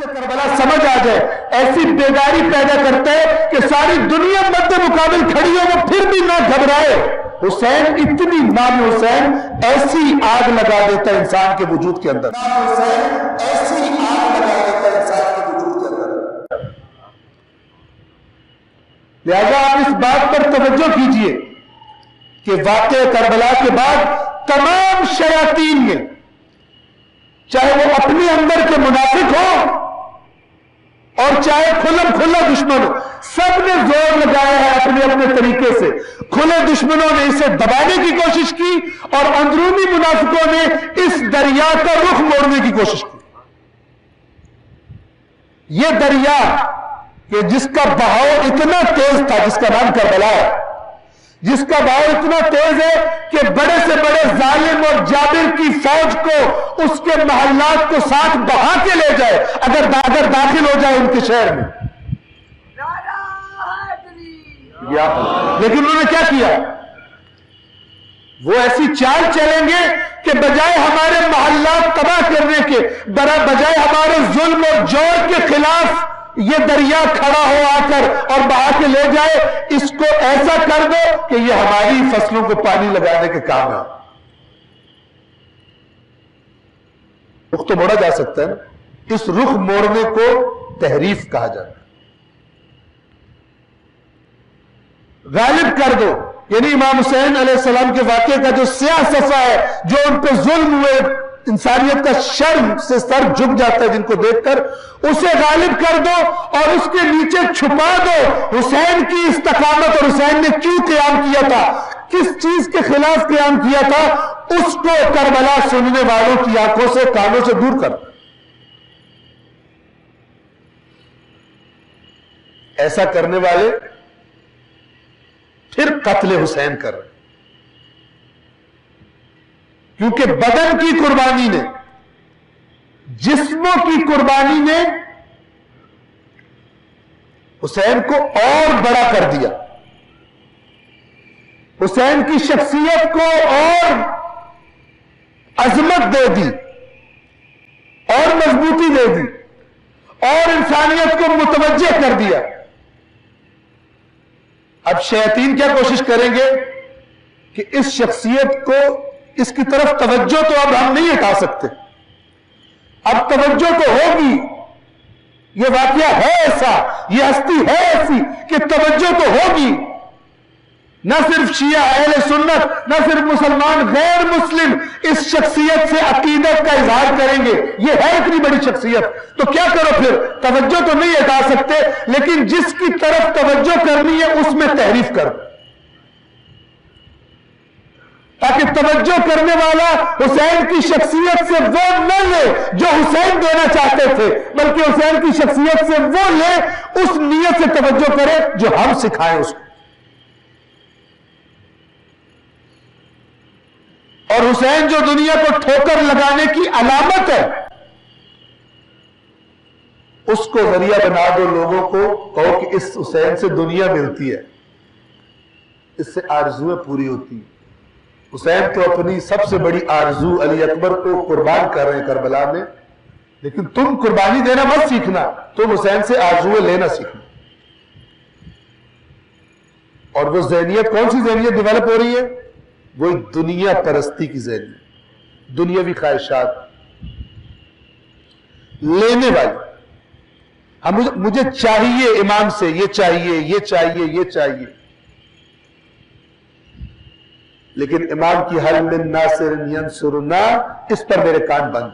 کربلا سمجھ آ جائے، ایسی بیداری پیدا کرتا ہے کہ ساری دنیا مد مقابل کھڑی ہو وہ پھر بھی نہ گھبرائے۔ حسین اتنی، نام حسین ایسی آگ لگا دیتا ہے انسان کے وجود کے اندر، نام حسین ایسی آگ لگا دیتا ہے انسان کے وجود کے اندر۔ لہذا آپ اس بات پر توجہ کیجئے کہ واقعہ کربلا کے بعد تمام شیاطین نے، چاہے وہ اپنے اندر کے منافق ہو اور چاہے کھلم کھلا دشمن ہو، سب نے زور لگایا ہے اپنے اپنے طریقے سے۔ کھلے دشمنوں نے اسے دبانے کی کوشش کی اور اندرونی منافقوں نے اس دریا کا رخ موڑنے کی کوشش کی۔ یہ دریا کہ جس کا بہاؤ اتنا تیز تھا، جس کا نام کربلا ہے، جس کا بہاؤ اتنا تیز ہے کہ بڑے سے بڑے ظالم اور جابر کی فوج کو اس کے محلات کو ساتھ بہا کے لے جائے اگر داخل ہو جائے ان کے شہر میں۔ لیکن انہوں نے کیا کیا؟ وہ ایسی چال چلیں گے کہ بجائے ہمارے محلات تباہ کرنے کے، بجائے ہمارے ظلم اور جور کے خلاف یہ دریا کھڑا ہو آ کر اور بہا کے لے جائے، اس کو ایسا کر دو کہ یہ ہماری فصلوں کو پانی لگانے کے کام ہے۔ رخ تو موڑا جا سکتا ہے نا، اس رخ موڑنے کو تحریف کہا جاتا ہے۔ غالب کر دو، یعنی امام حسین علیہ السلام کے واقعے کا جو سیاہ صفحہ ہے، جو ان پہ ظلم ہوئے، انسانیت کا شرم سے سر جھک جاتا ہے جن کو دیکھ کر، اسے غالب کر دو اور اس کے نیچے چھپا دو حسین کی استقامت اور حسین نے کیوں قیام کیا تھا، کس چیز کے خلاف قیام کیا تھا، اس کو کربلا سننے والوں کی آنکھوں سے، کانوں سے دور کر۔ ایسا کرنے والے پھر قتل حسین کر رہے، کیونکہ بدن کی قربانی نے، جسموں کی قربانی نے حسین کو اور بڑا کر دیا، حسین کی شخصیت کو اور عظمت دے دی اور مضبوطی دے دی اور انسانیت کو متوجہ کر دیا۔ اب شیاطین کیا کوشش کریں گے کہ اس شخصیت کو، اس کی طرف توجہ تو اب ہم نہیں ہٹا سکتے، اب توجہ تو ہوگی، یہ واقعہ ہے ایسا، یہ ہستی ہے ایسی کہ توجہ تو ہوگی۔ نہ صرف شیعہ اہل سنت، نہ صرف مسلمان، غیر مسلم اس شخصیت سے عقیدت کا اظہار کریں گے، یہ ہے اتنی بڑی شخصیت، تو کیا کرو پھر، توجہ تو نہیں ہٹا سکتے، لیکن جس کی طرف توجہ کرنی ہے اس میں تحریف کرو، تاکہ توجہ کرنے والا حسین کی شخصیت سے وہ نہ لے جو حسین دینا چاہتے تھے، بلکہ حسین کی شخصیت سے وہ لے، اس نیت سے توجہ کرے جو ہم سکھائیں اس کو۔ اور حسین جو دنیا کو ٹھوکر لگانے کی علامت ہے، اس کو ذریعہ بنا دو، لوگوں کو کہو کہ اس حسین سے دنیا ملتی ہے، اس سے آرزویں پوری ہوتی ہیں۔ حسین تو اپنی سب سے بڑی آرزو علی اکبر کو قربان کر رہے ہیں کربلا میں، لیکن تم قربانی دینا مت سیکھنا، تم حسین سے آرزویں لینا سیکھنا۔ اور وہ ذہنیت، کون سی ذہنیت ڈیولپ ہو رہی ہے؟ وہی دنیا پرستی کی ذہنیت، دنیاوی خواہشات لینے والی۔ مجھے چاہیے امام سے، یہ چاہیے، یہ چاہیے، یہ چاہیے، لیکن امام کی حل من ناصر ینصرنا، اس پر میرے کان بند۔